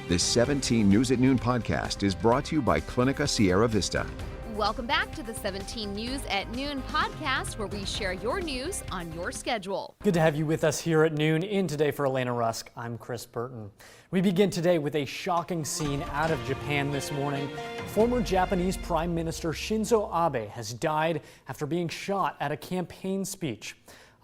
This 17 News at Noon podcast is brought to you by Clinica Sierra Vista. Welcome back to the 17 News at Noon podcast, where we share your news on your schedule. Good to have you with us here at noon. In Today for Elena Rusk, I'm Chris Burton. We begin today with a shocking scene out of Japan this morning. Former Japanese Prime Minister Shinzo Abe has died after being shot at a campaign speech.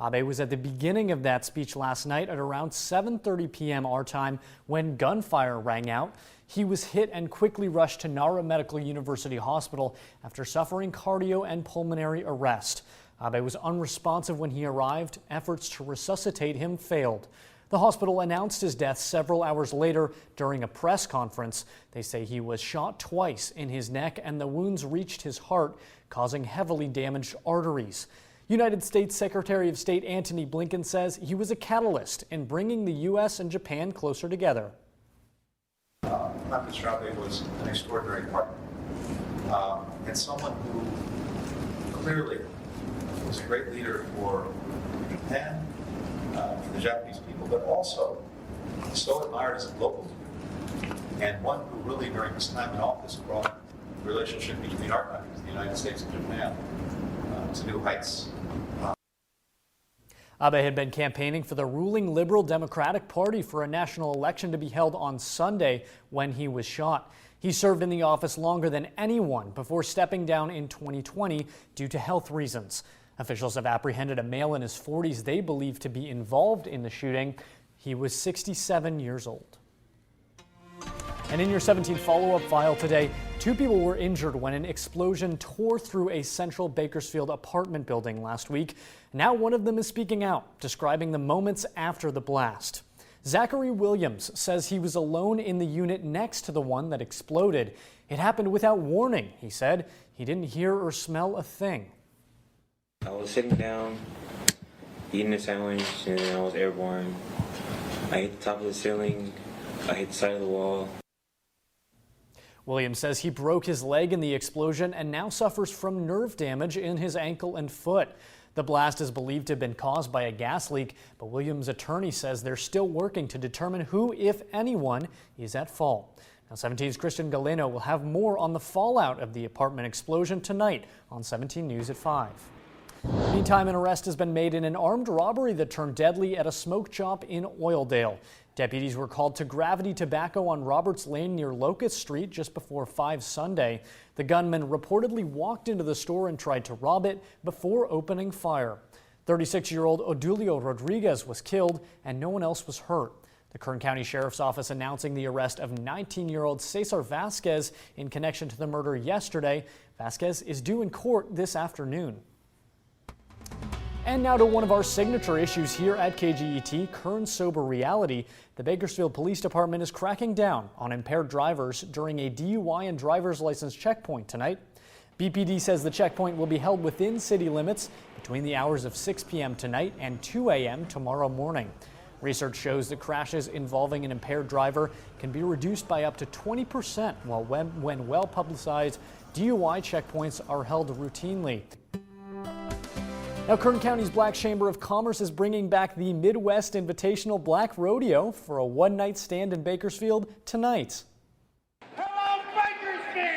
Abe was at the beginning of that speech last night at around 7:30 p.m. our time when gunfire rang out. He was hit and quickly rushed to Nara Medical University Hospital after suffering cardio and pulmonary arrest. Abe was unresponsive when he arrived. Efforts to resuscitate him failed. The hospital announced his death several hours later during a press conference. They say he was shot twice in his neck and the wounds reached his heart, causing heavily damaged arteries. United States Secretary of State Antony Blinken says he was a catalyst in bringing the U.S. and Japan closer together. Mr. Abe was an extraordinary partner and someone who clearly was a great leader for Japan, for the Japanese people, but also so admired as a local leader, and one who really during his time in office brought the relationship between our countries, the United States and Japan, to new heights. Abe had been campaigning for the ruling Liberal Democratic Party for a national election to be held on Sunday when he was shot. He served in the office longer than anyone before stepping down in 2020 due to health reasons. Officials have apprehended a male in his 40s they believe to be involved in the shooting. He was 67 years old. And in your 17 follow-up file today, 2 people were injured when an explosion tore through a central Bakersfield apartment building last week. Now one of them is speaking out, describing the moments after the blast. Zachary Williams says he was alone in the unit next to the one that exploded. It happened without warning, he said. He didn't hear or smell a thing. I was sitting down, eating a sandwich, and I was airborne. I hit the top of the ceiling. I hit the side of the wall. Williams says he broke his leg in the explosion and now suffers from nerve damage in his ankle and foot. The blast is believed to have been caused by a gas leak, but Williams' attorney says they're still working to determine who, if anyone, is at fault. Now 17's Christian Galeno will have more on the fallout of the apartment explosion tonight on 17 News at 5. Meantime, an arrest has been made in an armed robbery that turned deadly at a smoke shop in Oildale. Deputies were called to Gravity Tobacco on Roberts Lane near Locust Street just before 5 Sunday. The gunman reportedly walked into the store and tried to rob it before opening fire. 36-year-old Odulio Rodriguez was killed and no one else was hurt. The Kern County Sheriff's Office announcing the arrest of 19-year-old Cesar Vasquez in connection to the murder yesterday. Vasquez is due in court this afternoon. And now to one of our signature issues here at KGET, Kern Sober Reality. The Bakersfield Police Department is cracking down on impaired drivers during a DUI and driver's license checkpoint tonight. BPD says the checkpoint will be held within city limits between the hours of 6 p.m. tonight and 2 a.m. tomorrow morning. Research shows that crashes involving an impaired driver can be reduced by up to 20% when well-publicized DUI checkpoints are held routinely. Now, Kern County's Black Chamber of Commerce is bringing back the Midwest Invitational Black Rodeo for a one-night stand in Bakersfield tonight. Hello, Bakersfield!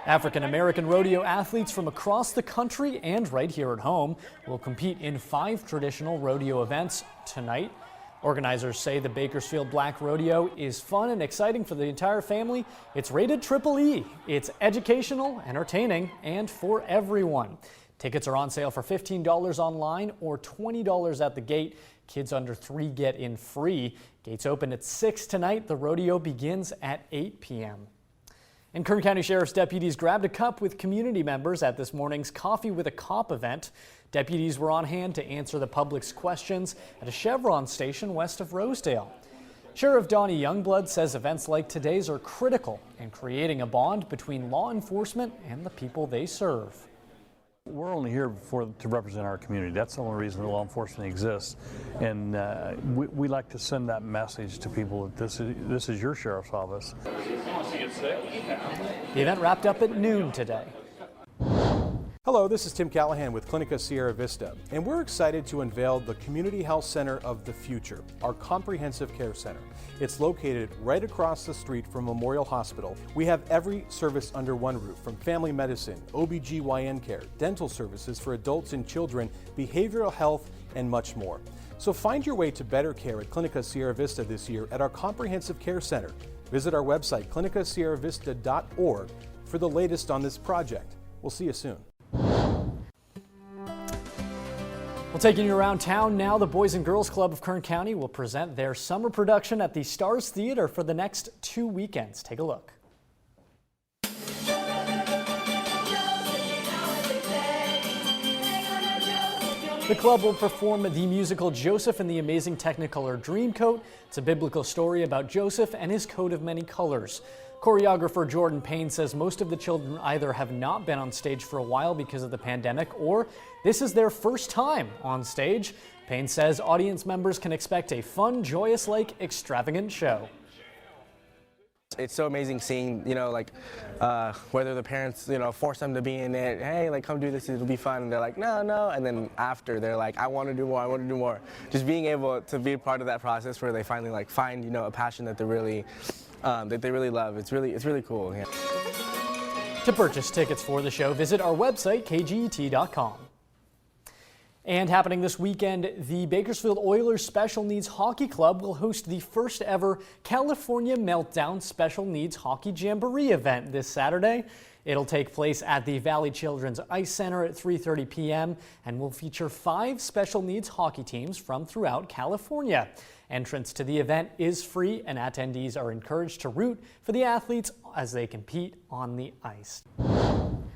African-American rodeo athletes from across the country and right here at home will compete in 5 traditional rodeo events tonight. Organizers say the Bakersfield Black Rodeo is fun and exciting for the entire family. It's rated EEE. It's educational, entertaining, and for everyone. Tickets are on sale for $15 online or $20 at the gate. Kids under 3 get in free. Gates open at 6 tonight. The rodeo begins at 8 p.m. And Kern County Sheriff's deputies grabbed a cup with community members at this morning's Coffee with a Cop event. Deputies were on hand to answer the public's questions at a Chevron station west of Rosedale. Sheriff Donnie Youngblood says events like today's are critical in creating a bond between law enforcement and the people they serve. We're only here to represent our community. That's the only reason law enforcement exists. And we like to send that message to people that this is your sheriff's office. The event wrapped up at noon today. Hello, this is Tim Callahan with Clinica Sierra Vista, and we're excited to unveil the Community Health Center of the Future, our comprehensive care center. It's located right across the street from Memorial Hospital. We have every service under one roof, from family medicine, OBGYN care, dental services for adults and children, behavioral health, and much more. So find your way to better care at Clinica Sierra Vista this year at our comprehensive care center. Visit our website, clinicasierravista.org, for the latest on this project. We'll see you soon. Well, taking you around town now, the Boys and Girls Club of Kern County will present their summer production at the Stars Theater for the next 2 weekends. Take a look. The club will perform the musical Joseph and the Amazing Technicolor Dreamcoat. It's a biblical story about Joseph and his coat of many colors. Choreographer Jordan Payne says most of the children either have not been on stage for a while because of the pandemic, or this is their first time on stage. Payne says audience members can expect a fun, joyous-like, extravagant show. It's so amazing seeing, whether the parents, force them to be in it. Hey, come do this, it'll be fun. And they're like, no. And then after, they're like, I want to do more, Just being able to be a part of that process where they finally, find, a passion that they really love. It's really cool. Yeah. To purchase tickets for the show, visit our website, kget.com. And happening this weekend, the Bakersfield Oilers Special Needs Hockey Club will host the first ever California Meltdown Special Needs Hockey Jamboree event this Saturday. It'll take place at the Valley Children's Ice Center at 3:30 p.m. and will feature 5 special needs hockey teams from throughout California. Entrance to the event is free, and attendees are encouraged to root for the athletes as they compete on the ice.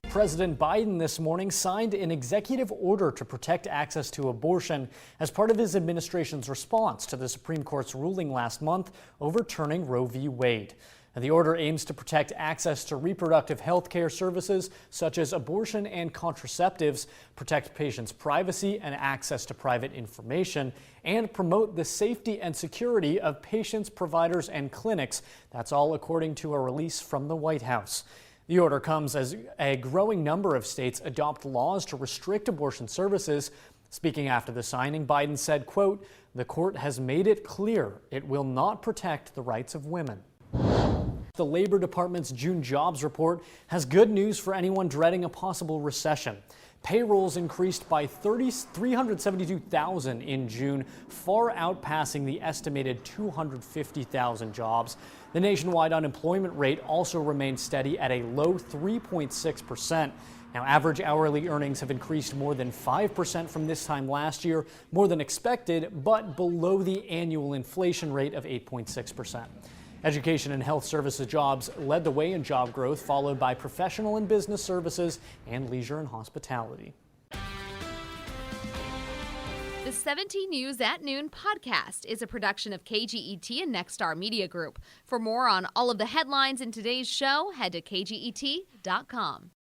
President Biden this morning signed an executive order to protect access to abortion as part of his administration's response to the Supreme Court's ruling last month overturning Roe v. Wade. The order aims to protect access to reproductive health care services such as abortion and contraceptives, protect patients' privacy and access to private information, and promote the safety and security of patients, providers, and clinics. That's all according to a release from the White House. The order comes as a growing number of states adopt laws to restrict abortion services. Speaking after the signing, Biden said, quote, "The court has made it clear it will not protect the rights of women." The Labor Department's June jobs report has good news for anyone dreading a possible recession. Payrolls increased by 372,000 in June, far outpassing the estimated 250,000 jobs. The nationwide unemployment rate also remained steady at a low 3.6%. Now, average hourly earnings have increased more than 5% from this time last year, more than expected, but below the annual inflation rate of 8.6%. Education and health services jobs led the way in job growth, followed by professional and business services and leisure and hospitality. The 17 News at Noon podcast is a production of KGET and Nexstar Media Group. For more on all of the headlines in today's show, head to kget.com.